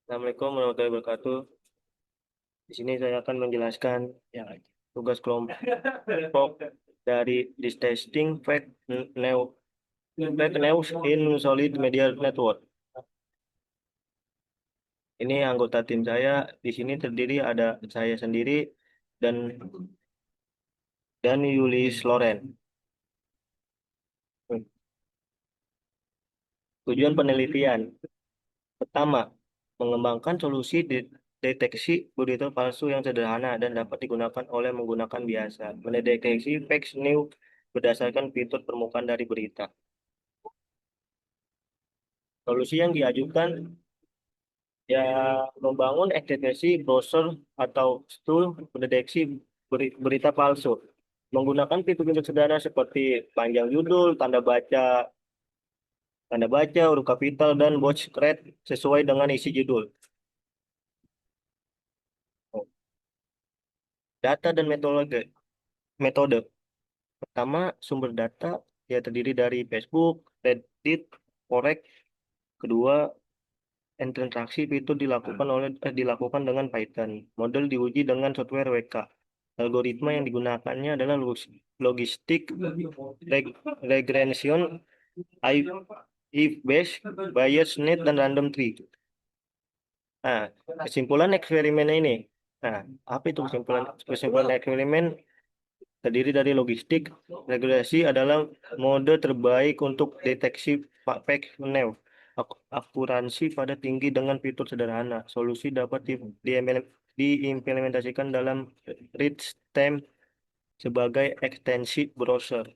Assalamualaikum warahmatullahi wabarakatuh. Di sini saya akan menjelaskan ya, tugas kelompok dari Distesting Fake News in Solid Media Network. Ini anggota tim saya. Di sini terdiri ada saya sendiri dan Yulis Loren. Tujuan penelitian pertama, mengembangkan solusi deteksi berita palsu yang sederhana dan dapat digunakan oleh menggunakan biasa. Mendeteksi fake news berdasarkan fitur permukaan dari berita. Solusi yang diajukan ya membangun ekstensi browser atau tool mendeteksi berita palsu. Menggunakan fitur-fitur sederhana seperti panjang judul, tanda baca, huruf kapital, dan box rate sesuai dengan isi judul. Data dan metode. Pertama, sumber data ya terdiri dari Facebook, Reddit, Forex. Kedua, interaksi itu dilakukan dengan Python. Model diuji dengan software WK. Algoritma yang digunakannya adalah logistik regression, if-based, Bayes net, dan random tree. Nah, kesimpulan eksperimen ini. Nah, apa itu kesimpulan eksperimen? Terdiri dari logistik regresi adalah mode terbaik untuk deteksi fake news. Akuransi pada tinggi dengan fitur sederhana. Solusi dapat diimplementasikan dalam read time sebagai ekstensi browser.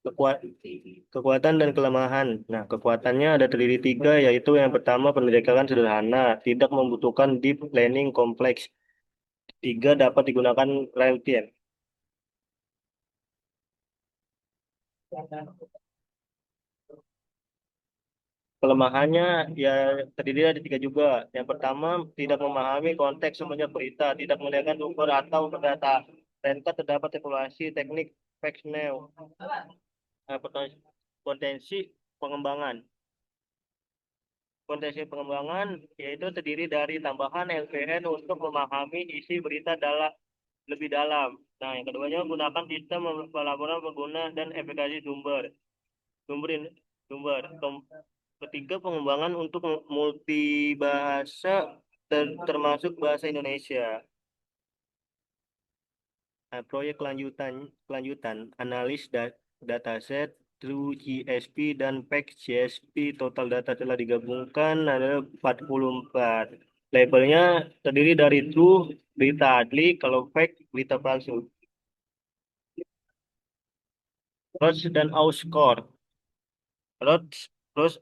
Kekuat, Kekuatan dan kelemahan. Nah, kekuatannya ada terdiri tiga, yaitu yang pertama pendekatan sederhana, tidak membutuhkan deep learning kompleks. Tiga, dapat digunakan real time. Kelemahannya ya terdiri dari tiga juga. Yang pertama, tidak memahami konteks semenjak berita, tidak melihat sumber atau data. Dan terdapat evaluasi teknik fake news. Potensi pengembangan. Potensi pengembangan yaitu terdiri dari tambahan LVN untuk memahami isi berita lebih dalam. Nah, yang keduanya gunakan sistem pelaporan pengguna dan aplikasi sumber. Sumber ini, sumber. Ketiga, pengembangan untuk multibahasa termasuk bahasa Indonesia. Nah, proyek kelanjutan analis dataset True GSP dan Fake GSP, total data telah digabungkan ada 44. Labelnya terdiri dari true berita asli, kalau fake berita palsu. Roach dan Aus score. Roach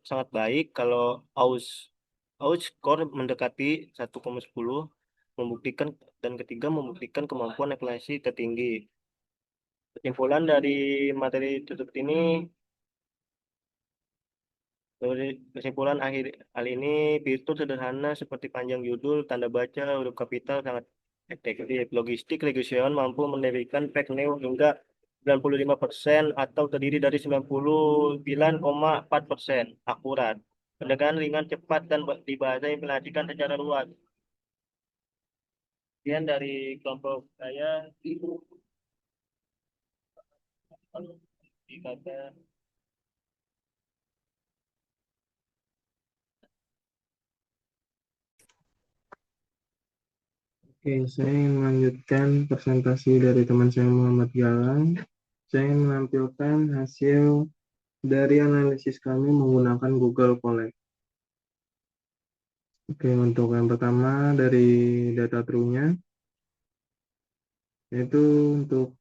sangat baik, kalau Aus Aus score mendekati 1,10, membuktikan, dan ketiga membuktikan kemampuan evaluasi tertinggi. Kesimpulan dari materi tutup ini, dari kesimpulan akhir hal ini, fitur sederhana seperti panjang judul, tanda baca, huruf kapital sangat efektif. Logistik regression mampu mendapatkan fake news hingga 95% atau terdiri dari 99,4% akurat. Pendekatan ringan, cepat, dan dibahasa implementasikan secara luas. Kemudian dari kelompok saya, dikata Oke, saya ingin melanjutkan presentasi dari teman saya Muhammad Galang. Saya ingin menampilkan hasil dari analisis kami menggunakan Google Colab. Oke, untuk yang pertama dari data true-nya, yaitu untuk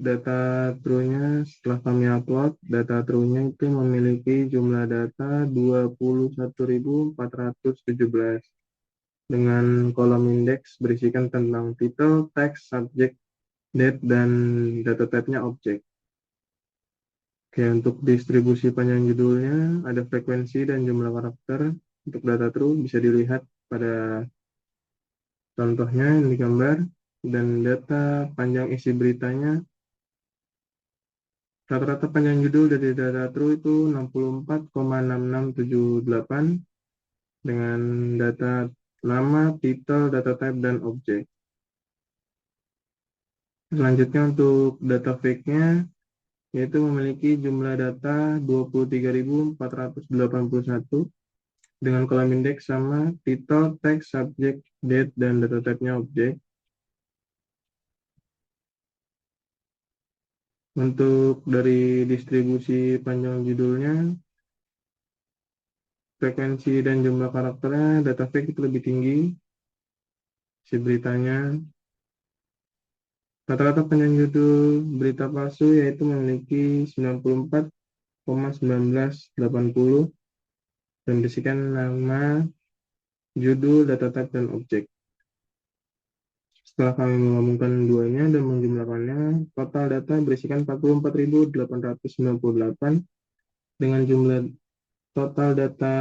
data true-nya setelah kami upload, data true-nya itu memiliki jumlah data 21.417 dengan kolom indeks berisikan tentang title, text, subject, date, dan data type-nya objek. Oke, untuk distribusi panjang judulnya, ada frekuensi dan jumlah karakter. Untuk data true bisa dilihat pada contohnya yang digambar. Dan data panjang isi beritanya, rata-rata panjang judul dari data true itu 64,6678. dengan data nama, titel, data type, dan objek. Selanjutnya untuk data fake-nya, yaitu memiliki jumlah data 23.481 dengan kolom indeks sama title, text, subject, date, dan data type-nya objek. Untuk dari distribusi panjang judulnya, frekuensi dan jumlah karakternya, data fake itu lebih tinggi. Si beritanya, rata-rata panjang judul berita palsu yaitu memiliki 94,1980 dan berisikan nama, judul, data type, dan objek. Setelah kami menggabungkan duanya dan menjumlahkannya, total data berisikan 44.898 dengan jumlah total data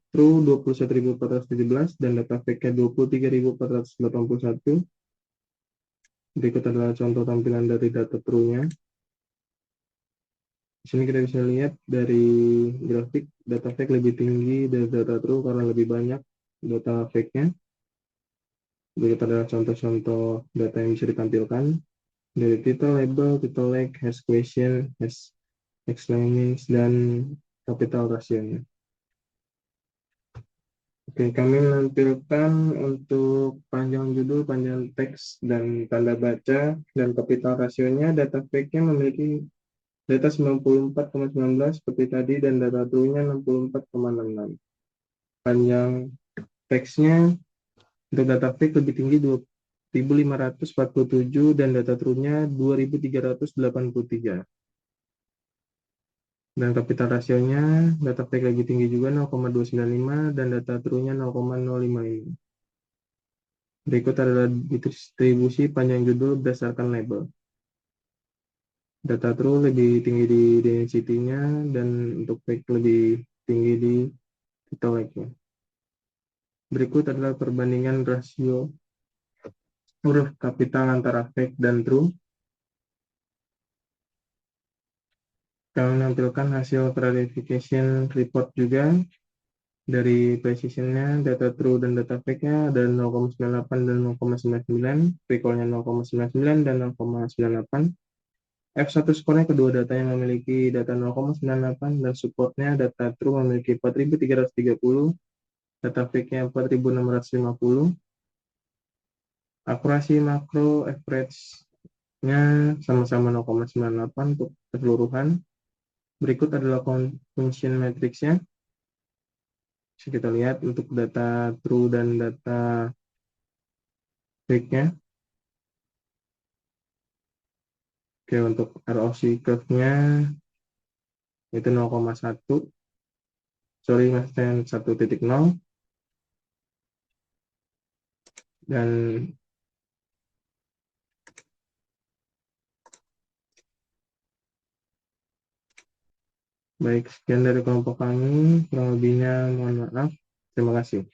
true 21.417 dan data fake-nya 23.481. Berikut adalah contoh tampilan dari data true-nya. Di sini kita bisa lihat dari grafik, data fake lebih tinggi dari data true karena lebih banyak data fake-nya. Berikut adalah contoh-contoh data yang bisa ditampilkan. Dari title, label, title like, has question, has explaining, dan capital ratio-nya. Oke, kami menampilkan untuk panjang judul, panjang teks, dan tanda baca, dan capital rasionya. Data fake-nya memiliki data 94,19 seperti tadi, dan data true-nya 64,66. Panjang teksnya untuk data fake lebih tinggi 2.547 dan data true-nya 2.383. Dan capital rasionya data fake lebih tinggi juga 0,295 dan data true-nya 0,055. Berikut adalah distribusi panjang judul berdasarkan label. Data true lebih tinggi di density-nya dan untuk fake lebih tinggi di title like-nya. Berikut adalah perbandingan rasio huruf kapital antara fake dan true. Kami menampilkan hasil verification report juga. Dari precision-nya, data true dan data fake-nya ada 0,98 dan 0,99, recall-nya 0,99 dan 0,98. F1 skornya kedua data yang memiliki data 0,98 dan support-nya data true memiliki 4.330, data fake-nya 4.650. Akurasi makro average-nya sama-sama 0,98 untuk keseluruhan. Berikut adalah function matrix-nya. Bisa kita lihat untuk data true dan data fake-nya. Oke, untuk ROC curve-nya itu 0,1. Sorry, maksudnya 1.0. Dan baik, sekian dari kelompok kami. Kurang lebihnya mohon maaf. Terima kasih.